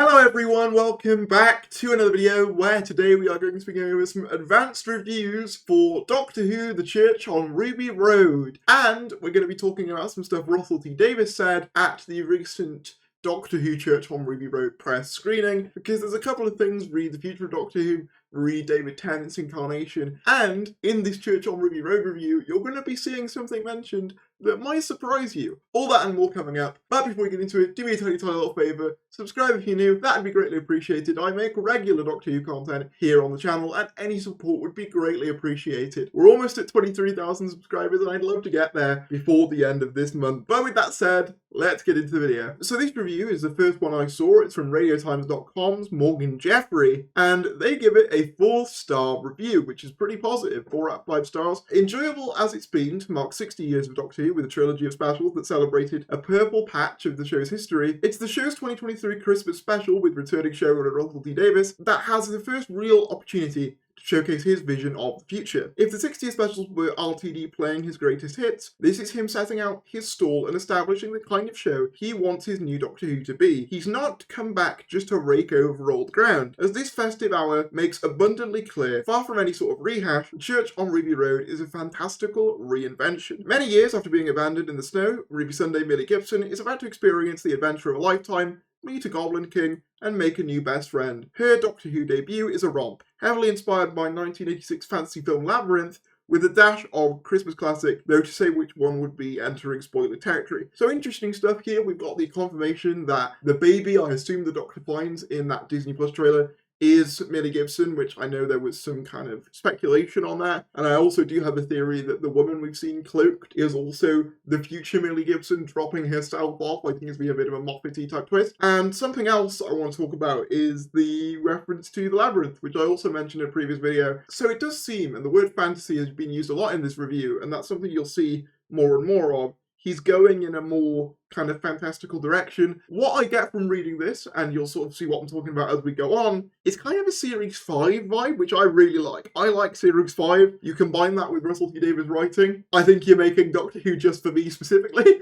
Hello everyone, welcome back to another video where today we are going to be going over some advanced reviews for Doctor Who, The Church on Ruby Road. And we're going to be talking about some stuff Russell T Davies said at the recent Doctor Who Church on Ruby Road press screening, because there's a couple of things: read The Future of Doctor Who, read David Tennant's Incarnation, and in this Church on Ruby Road review, you're going to be seeing something mentioned that might surprise you. All that and more coming up. But before we get into it, do me a tiny little favour. Subscribe if you're new, that'd be greatly appreciated. I make regular Doctor Who content here on the channel, and any support would be greatly appreciated. We're almost at 23,000 subscribers, and I'd love to get there before the end of this month. But with that said, let's get into the video. So this review is the first one I saw. It's from RadioTimes.com's Morgan Jeffrey, and they give it a 4-star review, which is pretty positive, 4 out of 5 stars. Enjoyable as it's been to mark 60 years of Doctor Who with a trilogy of specials that celebrated a purple patch of the show's history. It's the show's 2023 Christmas special with returning showrunner Russell T Davies that has the first real opportunity to showcase his vision of the future. If the 60th specials were RTD playing his greatest hits, this is him setting out his stall and establishing the kind of show he wants his new Doctor Who to be. He's not come back just to rake over old ground. As this festive hour makes abundantly clear, far from any sort of rehash, the Church on Ruby Road is a fantastical reinvention. Many years after being abandoned in the snow, Ruby Sunday Millie Gibson is about to experience the adventure of a lifetime, meet a Goblin King, and make a new best friend. Her Doctor Who debut is a romp, heavily inspired by 1986 fantasy film Labyrinth, with a dash of Christmas classic, though to say which one would be entering spoiler territory. So interesting stuff here. We've got the confirmation that the baby I assume the Doctor finds in that Disney Plus trailer is Millie Gibson, which I know there was some kind of speculation on that. And I also do have a theory that the woman we've seen cloaked is also the future Millie Gibson dropping herself off. I think it's been a bit of a Moffat-y type twist. And something else I want to talk about is the reference to the Labyrinth, which I also mentioned in a previous video. So it does seem, and the word fantasy has been used a lot in this review, and that's something you'll see more and more of, he's going in a more kind of fantastical direction. What I get from reading this, and you'll sort of see what I'm talking about as we go on, is kind of a Series 5 vibe, which I really like. I like Series 5. You combine that with Russell T Davies writing, I think you're making Doctor Who just for me specifically.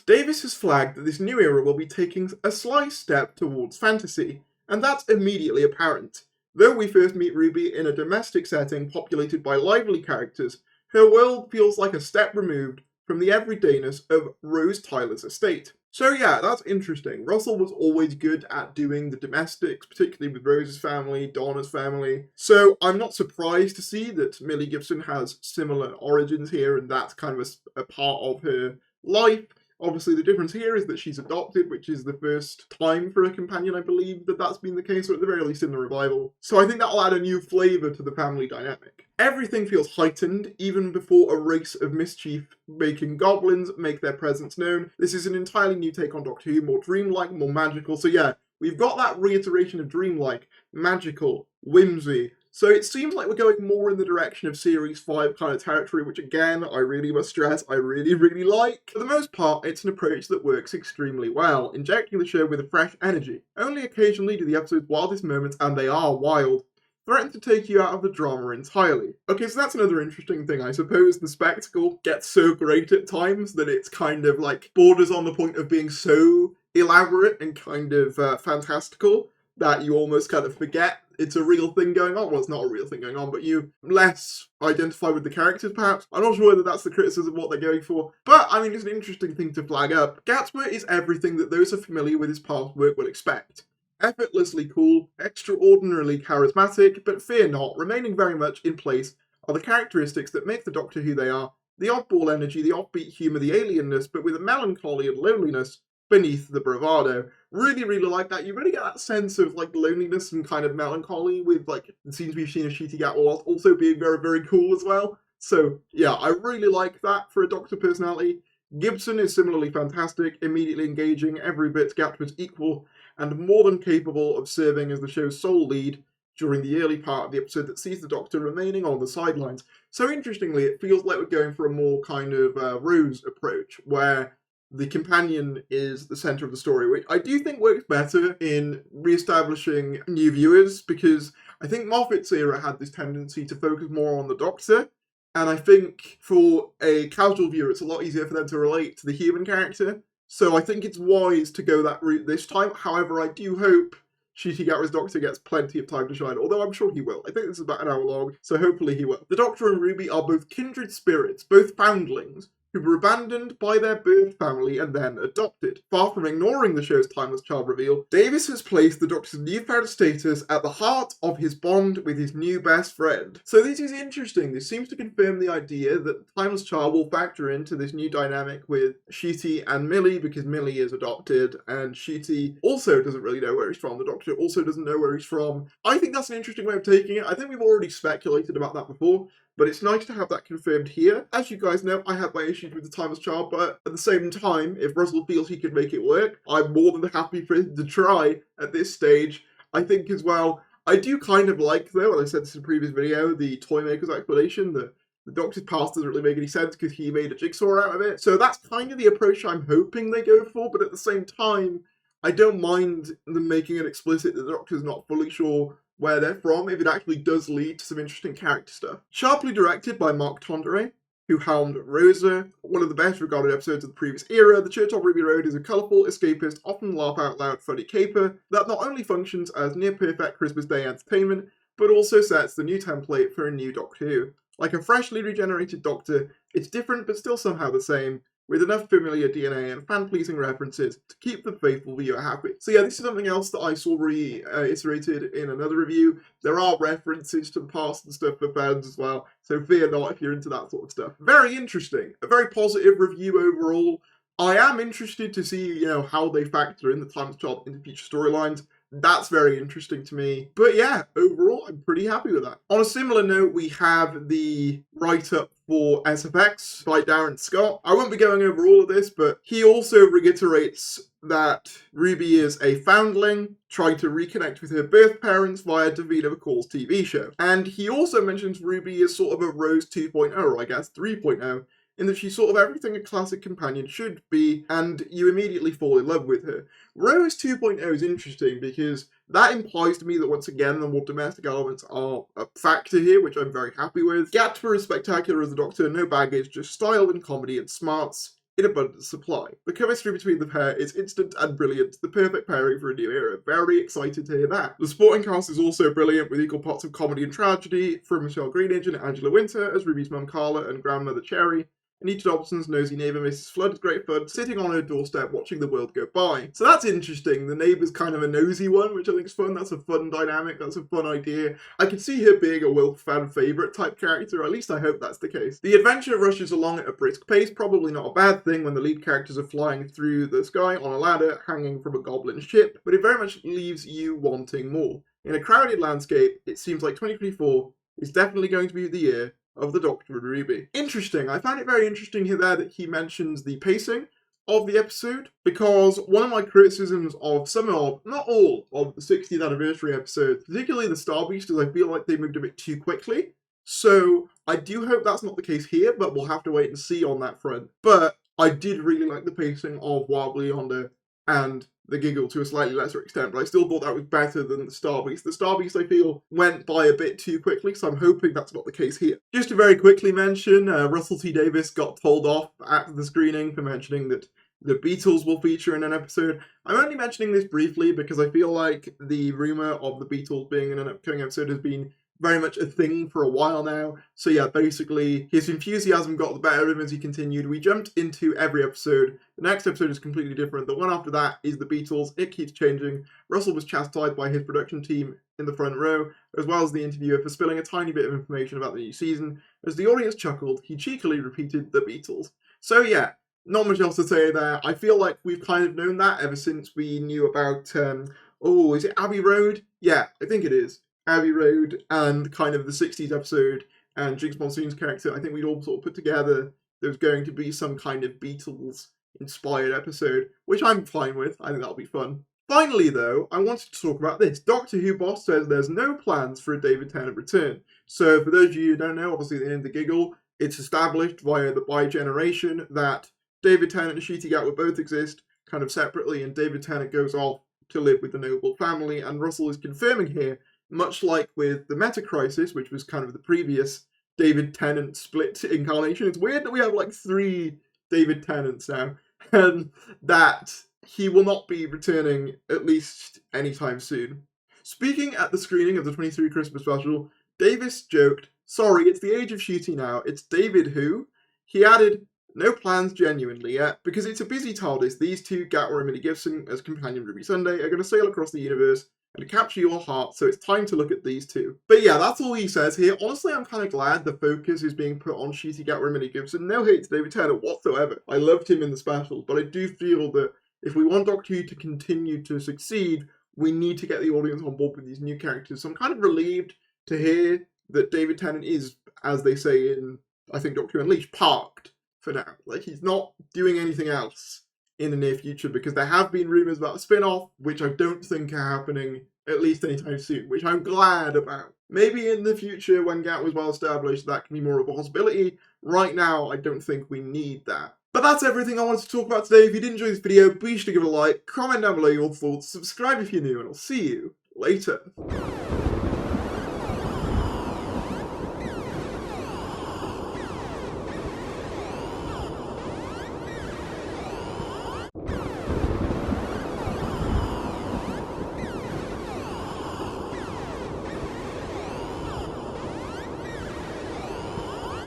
Davies has flagged that this new era will be taking a slight step towards fantasy, and that's immediately apparent. Though we first meet Ruby in a domestic setting populated by lively characters, her world feels like a step removed from the everydayness of Rose Tyler's estate. So yeah, that's interesting. Russell was always good at doing the domestics, particularly with Rose's family, Donna's family. So I'm not surprised to see that Millie Gibson has similar origins here, and that's kind of a part of her life. Obviously, the difference here is that she's adopted, which is the first time for a companion, I believe, that that's been the case, or at the very least in the revival. So I think that'll add a new flavour to the family dynamic. Everything feels heightened, even before a race of mischief-making goblins make their presence known. This is an entirely new take on Doctor Who, more dreamlike, more magical. So yeah, we've got that reiteration of dreamlike, magical, whimsy. So it seems like we're going more in the direction of Series 5 kind of territory, which again, I really must stress, I really like. For the most part, it's an approach that works extremely well, injecting the show with a fresh energy. Only occasionally do the episode's wildest moments, and they are wild, threaten to take you out of the drama entirely. Okay, so that's another interesting thing. I suppose the spectacle gets so great at times that it's kind of like borders on the point of being so elaborate and kind of fantastical that you almost kind of forget it's a real thing going on. Well, it's not a real thing going on, but you less identify with the characters, perhaps. I'm not sure whether that's the criticism of what they're going for, but I mean, it's an interesting thing to flag up. Gatsby is everything that those who are familiar with his past work will expect. Effortlessly cool, extraordinarily charismatic, but fear not, remaining very much in place are the characteristics that make the Doctor who they are: the oddball energy, the offbeat humour, the alienness, but with a melancholy and loneliness beneath the bravado. Really like that. You really get that sense of like loneliness and kind of melancholy with like the scenes we've seen of Ncuti Gatwa also being very cool as well. So yeah, I really like that for a Doctor personality. Gibson is similarly fantastic, immediately engaging, every bit Gatwa's equal, and more than capable of serving as the show's sole lead during the early part of the episode that sees the Doctor remaining on the sidelines. So interestingly, it feels like we're going for a more kind of Rose approach, where the companion is the centre of the story, which I do think works better in re-establishing new viewers, because I think Moffat's era had this tendency to focus more on the Doctor, and I think for a casual viewer it's a lot easier for them to relate to the human character. So I think it's wise to go that route this time. However, I do hope Ncuti Gatwa's Doctor gets plenty of time to shine, although I'm sure he will. I think this is about an hour long, so hopefully he will. The Doctor and Ruby are both kindred spirits, both foundlings, who were abandoned by their birth family and then adopted. Far from ignoring the show's timeless child reveal, Davis has placed the Doctor's newfound status at the heart of his bond with his new best friend. So this is interesting. This seems to confirm the idea that the timeless child will factor into this new dynamic with Ncuti and Millie, because Millie is adopted and Ncuti also doesn't really know where he's from. The Doctor also doesn't know where he's from. I think that's an interesting way of taking it. I think we've already speculated about that before, but it's nice to have that confirmed here. As you guys know, I have my issues with the timeless child, but at the same time, if Russell feels he can make it work, I'm more than happy for him to try at this stage. I think as well, I do kind of like, though, and I said this in a previous video, the Toymaker's explanation that the Doctor's past doesn't really make any sense because he made a jigsaw out of it. So that's kind of the approach I'm hoping they go for, but at the same time, I don't mind them making it explicit that the Doctor's not fully sure where they're from, if it actually does lead to some interesting character stuff. Sharply directed by Mark Tondere, who helmed Rosa, one of the best regarded episodes of the previous era, The Church on Ruby Road is a colourful, escapist, often laugh-out-loud funny caper that not only functions as near-perfect Christmas Day entertainment, but also sets the new template for a new Doctor Who. Like a freshly regenerated Doctor, it's different but still somehow the same, with enough familiar DNA and fan-pleasing references to keep the faithful viewer happy. So yeah, this is something else that I saw reiterated in another review. There are references to the past and stuff for fans as well, so fear not if you're into that sort of stuff. Very interesting. A very positive review overall. I am interested to see, how they factor in the timeless child into future storylines. That's very interesting to me. But yeah, overall, I'm pretty happy with that. On a similar note, we have the write-up for SFX by Darren Scott. I won't be going over all of this, but he also reiterates that Ruby is a foundling, trying to reconnect with her birth parents via Davina McCall's TV show. And he also mentions Ruby as sort of a Rose 2.0, or I guess 3.0, in that she's sort of everything a classic companion should be, and you immediately fall in love with her. Rose 2.0 is interesting because that implies to me that once again the more domestic elements are a factor here, which I'm very happy with. Gatwa is spectacular as the Doctor, no baggage, just style and comedy and smarts in abundant supply. The chemistry between the pair is instant and brilliant, the perfect pairing for a new era. Very excited to hear that. The supporting cast is also brilliant, with equal parts of comedy and tragedy from Michelle Greenidge and Angela Winter as Ruby's mum Carla and grandmother Cherry, Anita Dobson's nosy neighbour Mrs. Flood is great fun, sitting on her doorstep watching the world go by. So that's interesting. The neighbour's kind of a nosy one, which I think is fun. That's a fun dynamic. That's a fun idea. I can see her being a Wilf fan favourite type character. At least I hope that's the case. The adventure rushes along at a brisk pace, probably not a bad thing when the lead characters are flying through the sky on a ladder hanging from a goblin ship, but it very much leaves you wanting more. In a crowded landscape, it seems like 2024 is definitely going to be the year of the Doctor and Ruby. Interesting. I found it very interesting here that he mentions the pacing of the episode, because one of my criticisms of some of, not all, of the 60th anniversary episodes, particularly the Star Beast, is I feel like they moved a bit too quickly. So I do hope that's not the case here, but we'll have to wait and see on that front. But I did really like the pacing of Wobbly Yonder and The Giggle to a slightly lesser extent, but I still thought that was better than the Star Beast. The Star Beast, I feel, went by a bit too quickly, so I'm hoping that's not the case here. Just to very quickly mention, Russell T Davies got told off at the screening for mentioning that the Beatles will feature in an episode. I'm only mentioning this briefly because I feel like the rumour of the Beatles being in an upcoming episode has been very much a thing for a while now. So yeah, basically, his enthusiasm got the better of him as he continued. We jumped into every episode. The next episode is completely different. The one after that is the Beatles. It keeps changing. Russell was chastised by his production team in the front row, as well as the interviewer, for spilling a tiny bit of information about the new season. As the audience chuckled, he cheekily repeated the Beatles. So yeah, not much else to say there. I feel like we've kind of known that ever since we knew about, is it Abbey Road? Yeah, I think it is. Abbey Road and kind of the 60s episode and Jigs Monsoon's character. I think we'd all sort of put together there was going to be some kind of Beatles-inspired episode, which I'm fine with. I think that'll be fun. Finally, though, I wanted to talk about this. Doctor Who boss says there's no plans for a David Tennant return. So for those of you who don't know, obviously the end of The Giggle, it's established via the bi-generation that David Tennant and Ncuti Gatwa both exist kind of separately, and David Tennant goes off to live with the Noble family, and Russell is confirming here, much like with the Meta Crisis, which was kind of the previous David Tennant split incarnation. It's weird that we have like 3 David Tennants now. and that he will not be returning at least anytime soon. Speaking at the screening of the 23 Christmas special, Davis joked, "Sorry, it's the age of shooting now, it's David who?" He added, "No plans genuinely yet, because it's a busy TARDIS. These two, Gatwa and Minnie Gibson as companion Ruby Sunday, are going to sail across the universe and capture your heart, so it's time to look at these two." But yeah, that's all he says here. Honestly, I'm kind of glad the focus is being put on Shooty Gatwa and Minnie Gibson. No hate to David Tennant whatsoever. I loved him in the special, but I do feel that if we want Doctor Who to continue to succeed, we need to get the audience on board with these new characters. So I'm kind of relieved to hear that David Tennant is, as they say in, I think, Doctor Who Unleashed, parked for now. Like, he's not doing anything else in the near future, because there have been rumours about a spin-off, which I don't think are happening at least anytime soon, which I'm glad about. Maybe in the future, when Gat was well established, that can be more of a possibility. Right now, I don't think we need that. But that's everything I wanted to talk about today. If you did enjoy this video, be sure to give it a like, comment down below your thoughts, subscribe if you're new, and I'll see you later.